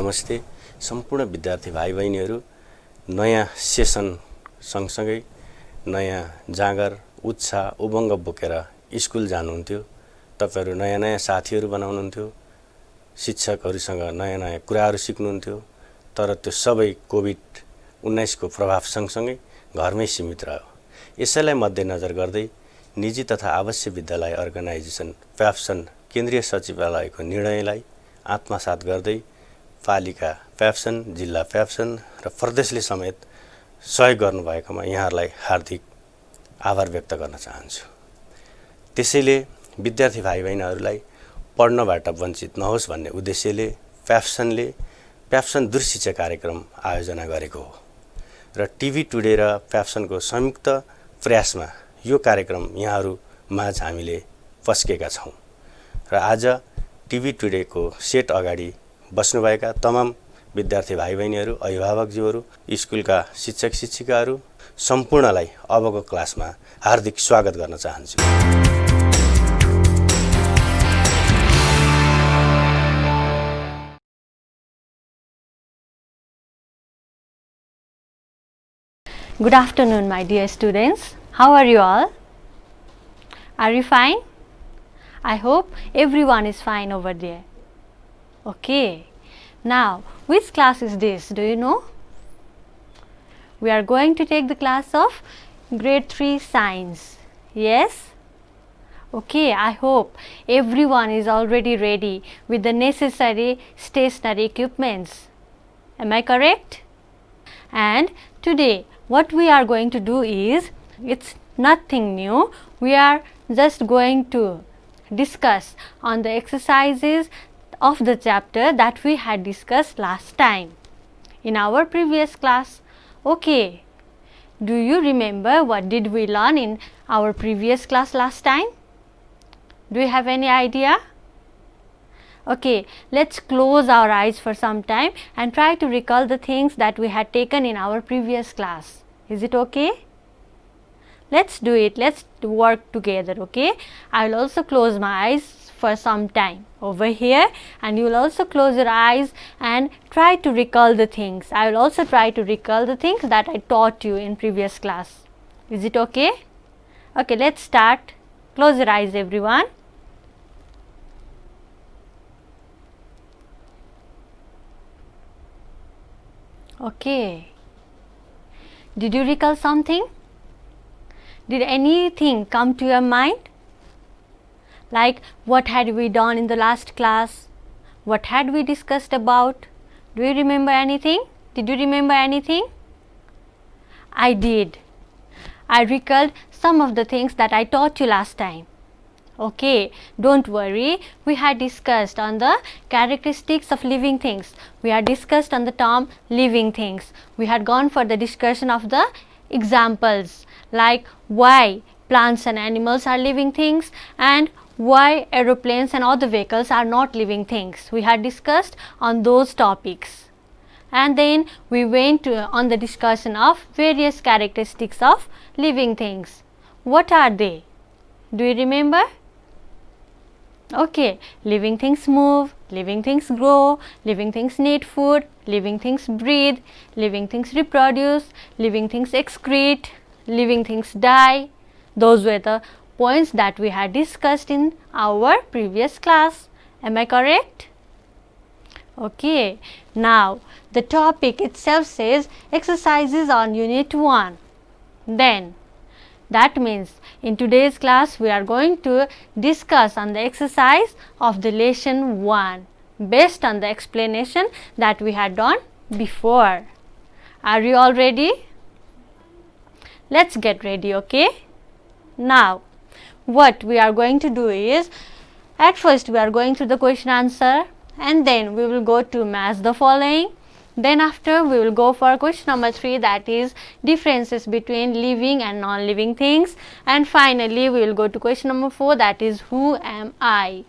नमस्ते सम्पूर्ण विद्यार्थी भाइ बहिनीहरू। नयाँ सेसन सँगसँगै नयाँ जाँगर उत्साह उमङ्ग बोकेर स्कुल जानुहुन्थ्यो। तपाईहरु नयाँ नयाँ साथीहरू बनाउनुहुन्थ्यो, शिक्षकहरूसँग नयाँ नयाँ कुराहरू सिक्नुहुन्थ्यो। तर त्यो सबै कोभिड-19 को प्रभाव सँगसँगै घरमै सीमित रह्यो। यसैलाई मध्यनजर गर्दै निजी तथा आवासीय विद्यालय अर्गनाइजेसन प्याप्सन केन्द्रीय सचिवालयको निर्णयलाई आत्मसात गर्दै पालिका प्याप्सन, जिल्ला प्याप्सन र प्रदेशले समेत सहयोग गर्नुभएकोमा यहाँहरूलाई हार्दिक आभार व्यक्त गर्न चाहन्छु। त्यसैले विद्यार्थी भाइ बहिनीहरूलाई पढ्नबाट वञ्चित नहोस् भन्ने उद्देश्यले प्याप्सनले प्याप्सन दूरशिक्षा कार्यक्रम आयोजना गरेको हो र टिभी टुडे र प्याप्सनको संयुक्त प्रयासमा यो कार्यक्रम यहाँहरू माझ हामीले पस्केका छौं र आज टिभी टुडेको सेट अगाडि बस्नुभएका तमाम विद्यार्थी भाइ बहिनीहरू, अभिभावकज्यूहरू, स्कुलका शिक्षक शिक्षिकाहरू सम्पूर्णलाई अबको क्लासमा हार्दिक स्वागत गर्न चाहन्छु। Good afternoon, my dear students. How are you all? Are you fine? I hope everyone is fine over there. Okay. Now, which class is this? Do you know? We are going to take the class of grade 3 science. Yes? Okay, I hope everyone is already ready with the necessary stationary equipments. Am I correct? And today what we are going to do is, it's nothing new. We are just going to discuss on the exercises of the chapter that we had discussed last time in our previous class. Okay, do you remember what did we learn in our previous class last time? Do you have any idea? Okay, let's close our eyes for some time and try to recall the things that we had taken in our previous class. Is it okay? Let's do it. Let's work together, okay? I will also close my eyes for some time over here, and you will also close your eyes and try to recall the things. I will also try to recall the things that I taught you in previous class. Is it okay? Okay, let's start. Close your eyes, everyone. Okay. Did you recall something? Did anything come to your mind? Like, what had we done in the last class? What had we discussed about? Do you remember anything? Did you remember anything? I did. I recalled some of the things that I taught you last time. Okay, don't worry. We had discussed on the characteristics of living things. We had discussed on the term living things. We had gone for the discussion of the examples, like why plants and animals are living things and why aeroplanes and other vehicles are not living things. We had discussed on those topics. And then we went on the discussion of various characteristics of living things. What are they? Do you remember? Okay, living things move, living things grow, living things need food, living things breathe, living things reproduce, living things excrete, living things die. Those were the points that we had discussed in our previous class. Am I correct? Okay, now the topic itself says exercises on unit 1. Then that means in today's class we are going to discuss on the exercise of the lesson 1 based on the explanation that we had done before. Are you all ready? Let's get ready, okay? Now, what we are going to do is, at first we are going through the question answer, and then we will go to match the following. Then after we will go for question number 3, that is differences between living and non-living things, and finally we will go to question number 4, that is who am I.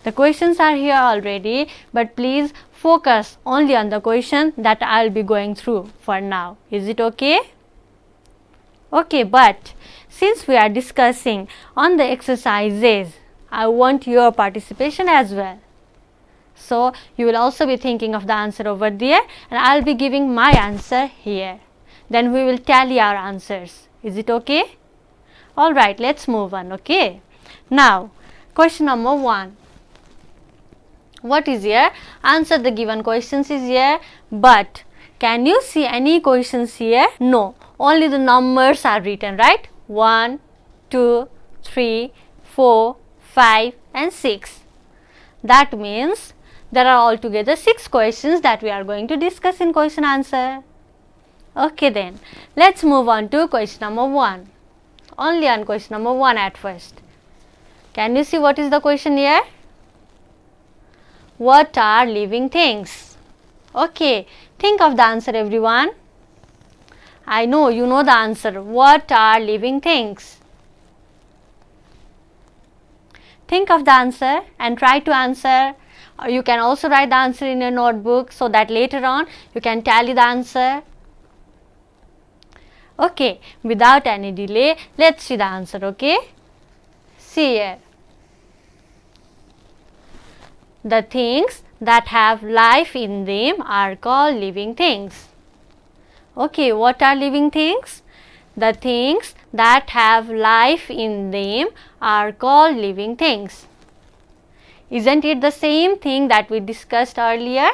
The questions are here already, but please focus only on the question that I will be going through for now. Is it okay? Okay, but since we are discussing on the exercises, I want your participation as well. So you will also be thinking of the answer over there, and I will be giving my answer here. Then we will tally our answers. Is it okay? Alright, let's move on. Okay. Now, question number 1. What is here? Answer the given questions is here, but can you see any questions here? No, only the numbers are written, right? 1, 2, 3, 4, 5 and 6. That means there are altogether 6 questions that we are going to discuss in question answer. Okay then, let's move on to question number 1. Only on question number 1 at first. Can you see what is the question here? What are living things? Okay, think of the answer everyone. I know you know the answer. What are living things? Think of the answer and try to answer. Or you can also write the answer in your notebook so that later on you can tally the answer. Okay, without any delay, let's see the answer. Okay, see here. The things that have life in them are called living things. Okay, what are living things? The things that have life in them are called living things. Isn't it the same thing that we discussed earlier?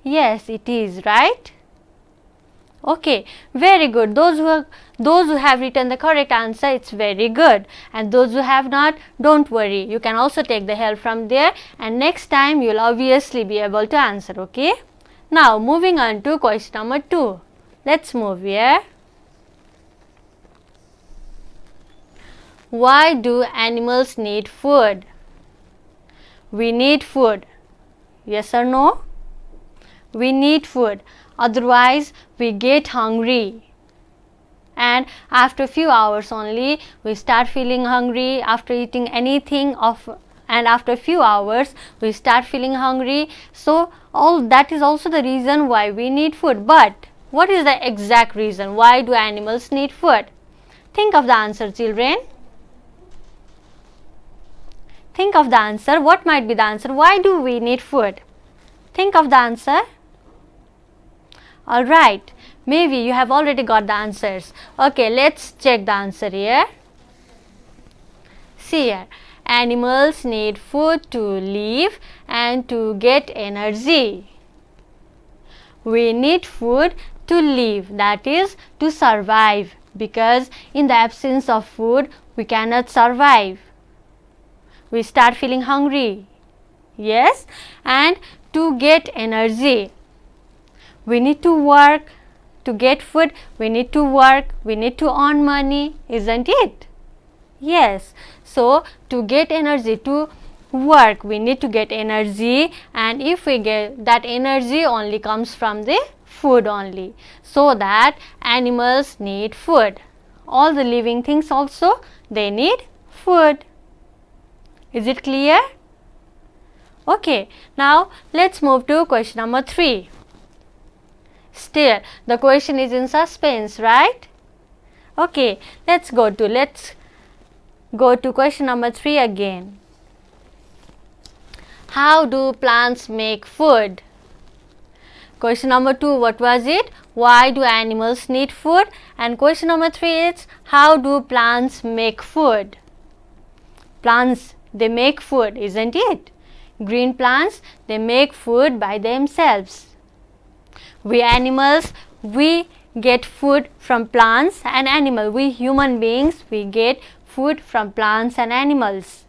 Yes, it is, right? Okay, very good. Those who have written the correct answer, it's very good. And those who have not, don't worry. You can also take the help from there, and next time you will obviously be able to answer. Okay. Now moving on to question number 2. Let's move here. Why do animals need food? We need food. Yes or no? We need food. Otherwise, we get hungry. And after a few hours only, we start feeling hungry after eating anything and after a few hours, we start feeling hungry. So, all that is also the reason why we need food. But what is the exact reason? Why do animals need food? Think of the answer, children. Think of the answer. What might be the answer? Why do we need food? Think of the answer. Alright, maybe you have already got the answers. Okay, let's check the answer here. See here, animals need food to live and to get energy. We need food to live, that is to survive, because in the absence of food, we cannot survive. We start feeling hungry. Yes, and to get energy. We need to work to get food. We need to work. We need to earn money, isn't it? Yes. So, to get energy, to work, we need to get energy, and if we get that energy only comes from the food only. So that animals need food. All the living things also, they need food. Is it clear? Okay. Now, let's move to question number 3. Still, the question is in suspense, right? Okay, let's go to question number 3 again. How do plants make food? Question number 2, what was it? Why do animals need food? And question number 3 is, how do plants make food? Plants, they make food, isn't it? Green plants, they make food by themselves. We animals, we get food from plants and animals. We human beings, we get food from plants and animals.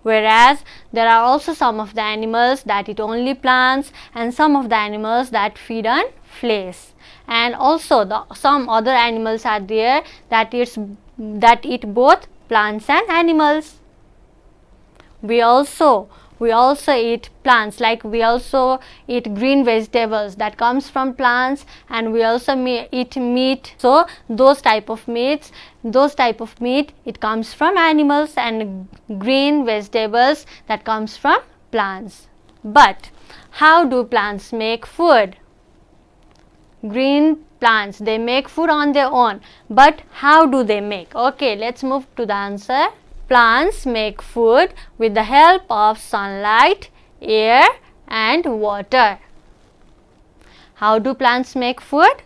Whereas there are also some of the animals that eat only plants, and some of the animals that feed on flesh. And also some other animals are there that eat both plants and animals. We also eat plants, like we also eat green vegetables that comes from plants, and we also eat meat. So those type of meat it comes from animals, and green vegetables that comes from plants. But how do plants make food? Green plants, they make food on their own, but how do they make? Okay, let's move to the answer. Plants make food with the help of sunlight, air and water. How do plants make food?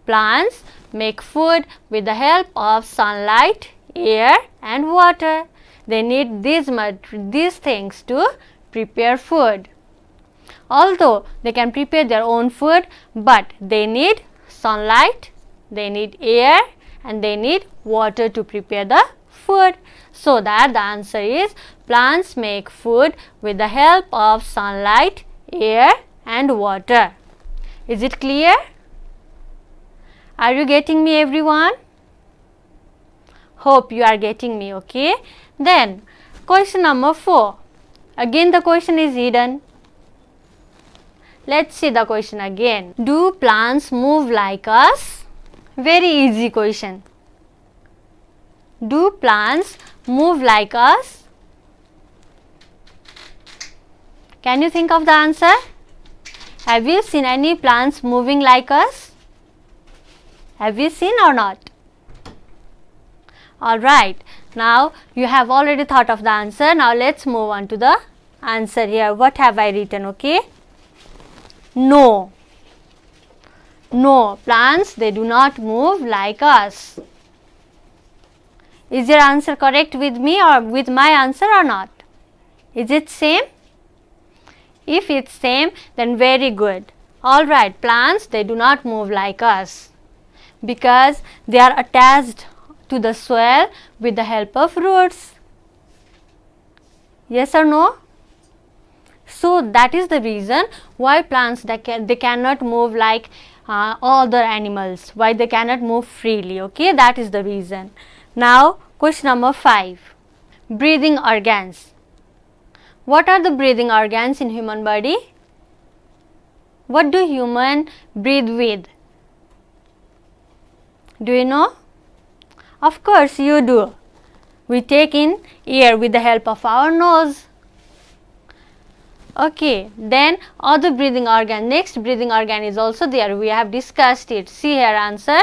Plants make food with the help of sunlight, air and water. They need these things to prepare food. Although they can prepare their own food, but they need sunlight, they need air and they need water to prepare the food. So that the answer is plants make food with the help of sunlight, air and water. Is it clear? Are you getting me, everyone? Hope you are getting me, okay? Then question number 4. Again the question is hidden. Let's see the question again. Do plants move like us? Very easy question. Do plants move like us? Can you think of the answer? Have you seen any plants moving like us? Have you seen or not? Alright, now you have already thought of the answer. Now let's move on to the answer here. What have I written? Okay. No. No, plants, they do not move like us. Is your answer correct with me or with my answer or not? Is it same? If it's same, then very good. Alright, plants, they do not move like us because they are attached to the soil with the help of roots. Yes or no? So that is the reason why plants they cannot move like other animals, why they cannot move freely. Okay, that is the reason. Now question number 5. Breathing organs. What are the breathing organs in human body? What do human breathe with? Do you know? Of course you do. We take in air with the help of our nose. Okay, then other breathing organ, next breathing organ is also there. We have discussed it. See here answer,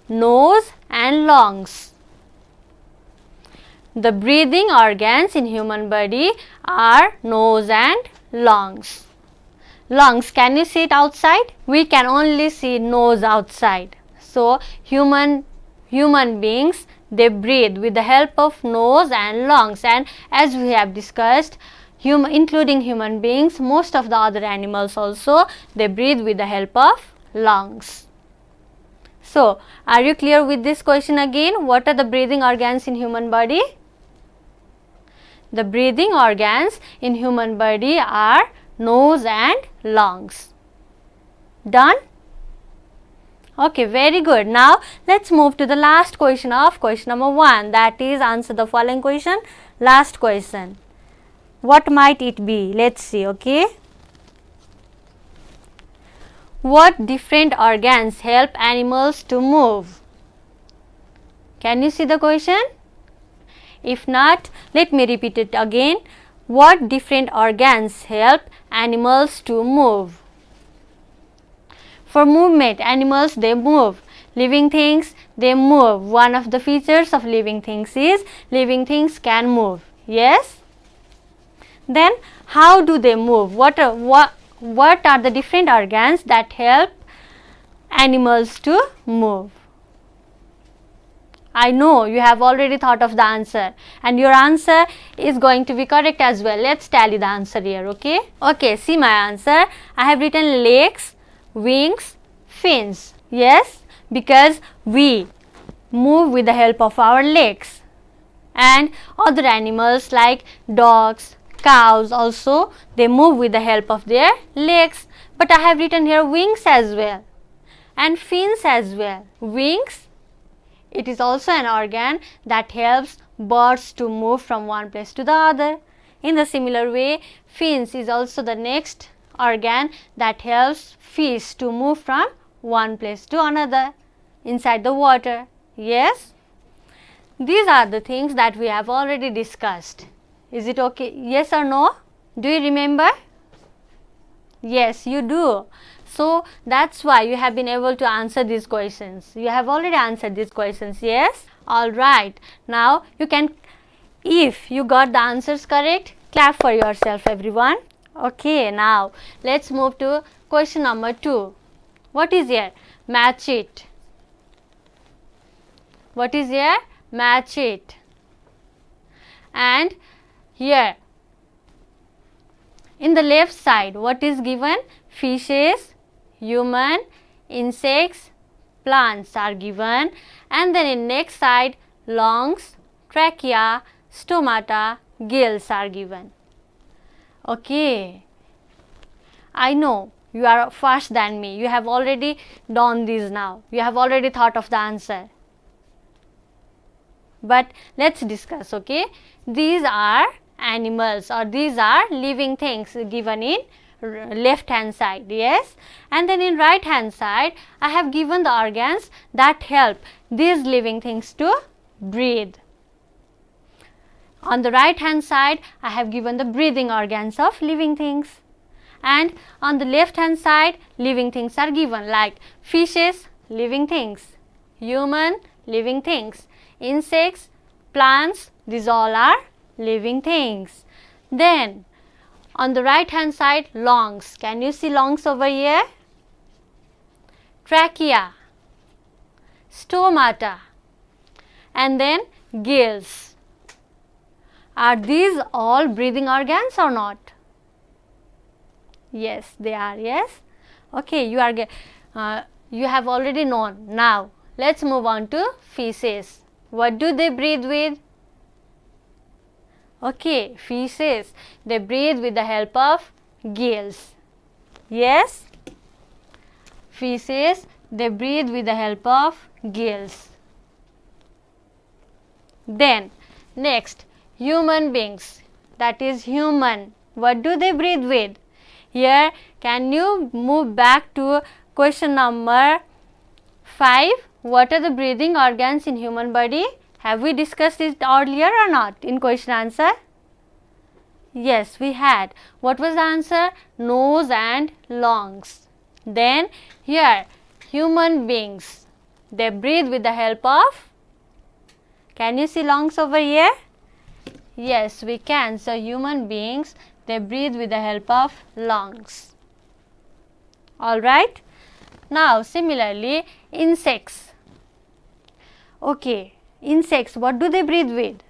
nose and lungs. The breathing organs in human body are nose and lungs. Lungs, can you see it outside? We can only see nose outside. So human beings, they breathe with the help of nose and lungs, and as we have discussed, including human beings, most of the other animals also, they breathe with the help of lungs. So are you clear with this question again? What are the breathing organs in human body? The breathing organs in human body are nose and lungs. Done? Okay, very good. Now let's move to the last question of question number 1, that is answer the following question. Last question. What might it be? Let's see. Okay. What different organs help animals to move? Can you see the question? If not, let me repeat it again. What different organs help animals to move? For movement, animals, they move. Living things, they move. One of the features of living things is living things can move. Yes? Then how do they move? What are the different organs that help animals to move? I know you have already thought of the answer, and your answer is going to be correct as well. Let's tally the answer here. Okay. Okay, see my answer. I have written legs, wings, fins. Yes, because we move with the help of our legs, and other animals like dogs, cows also, they move with the help of their legs. But I have written here wings as well and fins as well. Wings, it is also an organ that helps birds to move from one place to the other. In the similar way, fins is also the next organ that helps fish to move from one place to another inside the water. Yes? These are the things that we have already discussed. Is it okay? Yes or no? Do you remember? Yes, you do. So that's why you have been able to answer these questions. You have already answered these questions. Yes? Alright. Now you can, if you got the answers correct, Clap for yourself, everyone. Okay, now let's move to question number 2. What is here? Match it. What is here? Match it. And here in the left side, what is given? Fishes, human, insects, plants are given, and then in next side, lungs, trachea, stomata, gills are given. Okay, I know you are faster than me. You have already done this now. You have already thought of the answer. But let's discuss, okay? These are animals, or these are living things given in left hand side, yes, and then in right hand side I have given the organs that help these living things to breathe. On the right hand side I have given the breathing organs of living things, and on the left hand side living things are given like fishes, living things, human, living things, insects, plants, these all are living things. Then on the right hand side, lungs. Can you see lungs over here? Trachea, stomata, and then gills. Are these all breathing organs or not? Yes, they are, yes. Okay, you have already known. Now let's move on to feces. What do they breathe with? Okay, feces, they breathe with the help of gills. Yes, feces, they breathe with the help of gills. Then next, human beings, that is human. What do they breathe with? Here, can you move back to question number 5? What are the breathing organs in human body? Have we discussed it earlier or not in question answer? Yes, we had. What was the answer? Nose and lungs. Then here, human beings, they breathe with the help of, can you see lungs over here? Yes, we can. So human beings, they breathe with the help of lungs. Alright. Now similarly, insects. Okay, insects, what do they breathe with?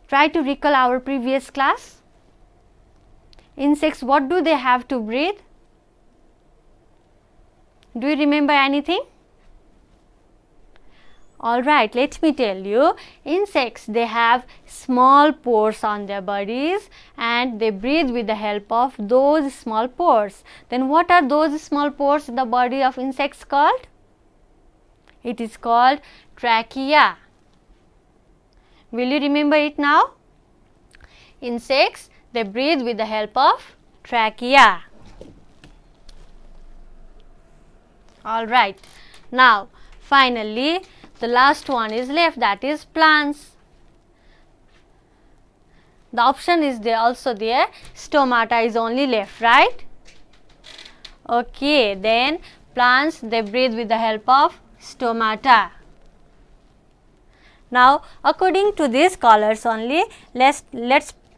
Try to recall our previous class. Insects, what do they have to breathe? Do you remember anything? Alright, let me tell you, insects, they have small pores on their bodies and they breathe with the help of those small pores. Then what are those small pores in the body of insects called? It is called trachea. Will you remember it now? Insects, they breathe with the help of trachea. Alright, now finally the last one is left, that is plants. The option is there also there, stomata is only left, right? Okay, then plants, they breathe with the help of stomata. Now according to these colors only, let's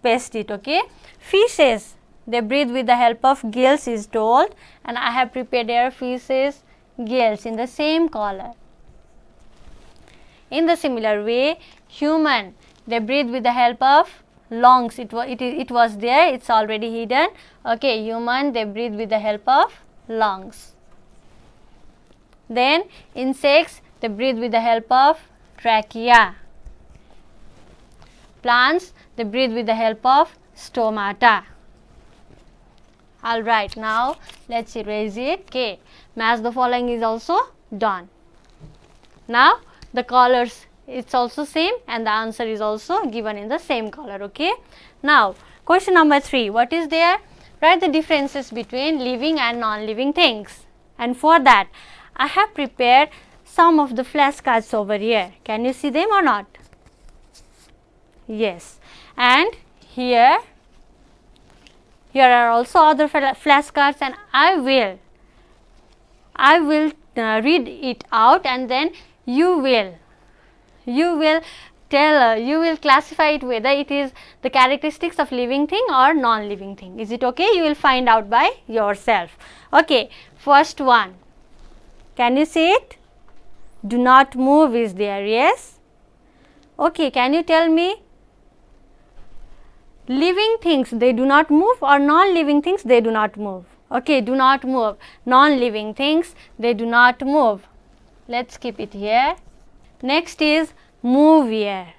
paste it, okay. Fishes, they breathe with the help of gills is told, and I have prepared here fishes, gills in the same color. In the similar way, human, they breathe with the help of lungs. It was there, it's already hidden. Okay, human, they breathe with the help of lungs. Then insects, they breathe with the help of trachea. Plants, they breathe with the help of stomata. Alright, now let's erase it. Okay, match the following is also done. Now the colors, it's also same and the answer is also given in the same color. Okay. Now question number 3, what is there? Write the differences between living and non-living things, and for that I have prepared some of the flashcards over here. Can you see them or not? Yes, and here are also other flashcards, and I will read it out, and then you will you will classify it whether it is the characteristics of living thing or non-living thing. Is it okay? You will find out by yourself. Okay, first one. Can you see it? Do not move is there, yes. Okay, can you tell me? Living things, they do not move, or non-living things, they do not move. Okay, do not move. Non-living things, they do not move. Let's keep it here. Next is move here.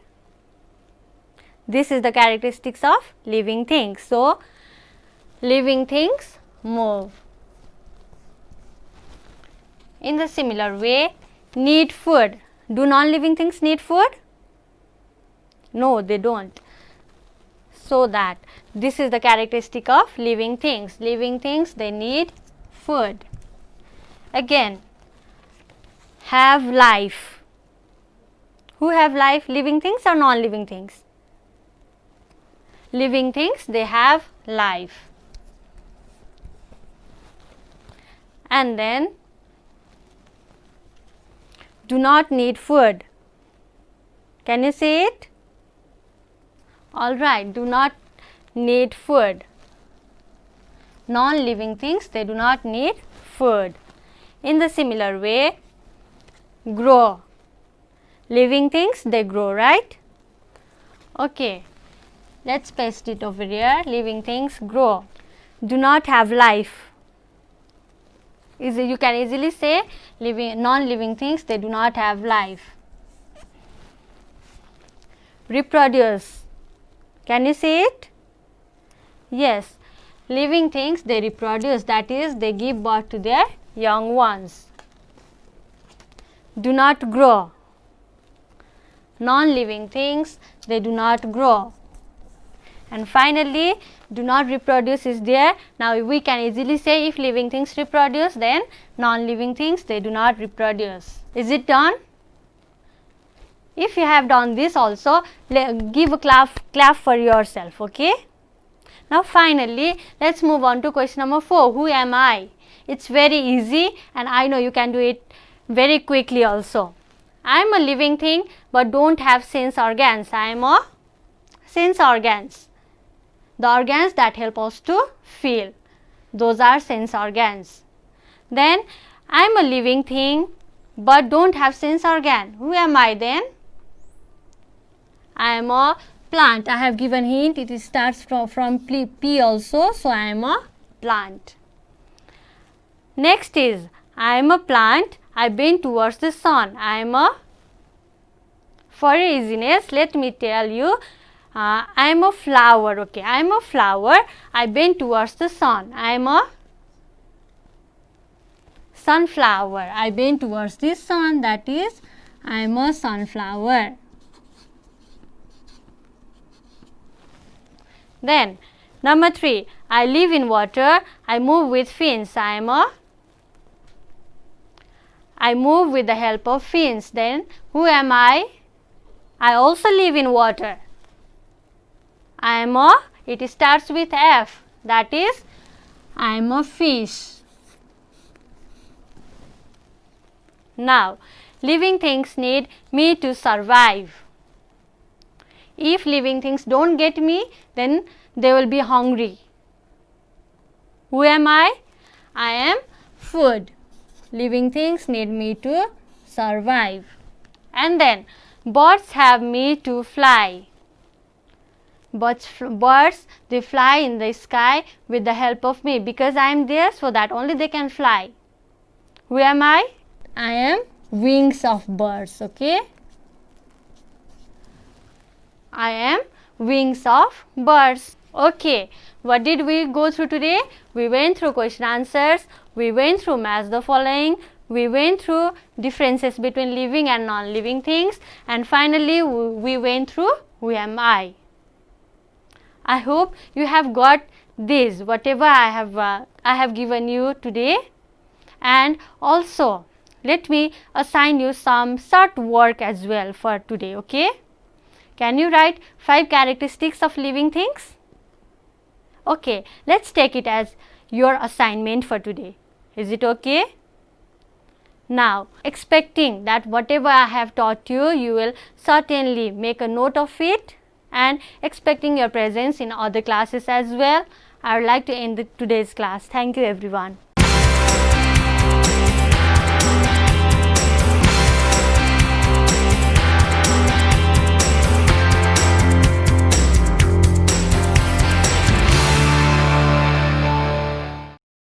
This is the characteristics of living things. So, living things move. In the similar way, need food. Do non-living things need food? No, they don't. So that this is the characteristic of living things. Living things, they need food. Again, have life. Who have life? Living things or non-living things? Living things, they have life. And then, do not need food. Can you see it? Alright, do not need food. Non-living things, they do not need food. In the similar way, grow. Living things, they grow, right? Okay, let's paste it over here. Living things grow. Do not have life. You can easily say non-living things, they do not have life. Reproduce. Can you see it? Yes, living things, they reproduce, that is, they give birth to their young ones. Do not grow. Non-living things, they do not grow. And finally, do not reproduce is there. Now, we can easily say if living things reproduce, then non-living things, they do not reproduce. Is it done? If you have done this also, give a clap for yourself, okay. Now, finally, let us move on to question number 4. Who am I? It is very easy and I know you can do it very quickly also. I am a living thing but do not have sense organs. I am a sense organs. The organs that help us to feel, those are sense organs. Then, I am a living thing but do not have sense organ. Who am I then? I am a plant. I have given hint, it starts from P also, so I am a plant. Next is, I am a plant, I bend towards the sun. I am a, for easiness, let me tell you, I am a flower, okay. I am a flower, I bend towards the sun. I am a sunflower, I bend towards the sun, that is, I am a sunflower. Then, number 3, I live in water, I move with fins. I move with the help of fins. Then, who am I? I also live in water. I am a, it starts with F, that is, I am a fish. Now, living things need me to survive. If living things do not get me, then they will be hungry. Who am I? I am food. Living things need me to survive. And then, birds have me to fly. Birds, they fly in the sky with the help of me because I am there, so that only they can fly. Who am I? I am wings of birds, okay. I am wings of birds. Okay, what did we go through today? We went through question answers, we went through match the following, we went through differences between living and non-living things, and finally we went through who am I. I hope you have got this, whatever I have given you today, and also let me assign you some short work as well for today, okay. Can you write 5 characteristics of living things? Okay, let's take it as your assignment for today. Is it okay? Now, expecting that whatever I have taught you, you will certainly make a note of it, and expecting your presence in other classes as well, I would like to end today's class. Thank you everyone.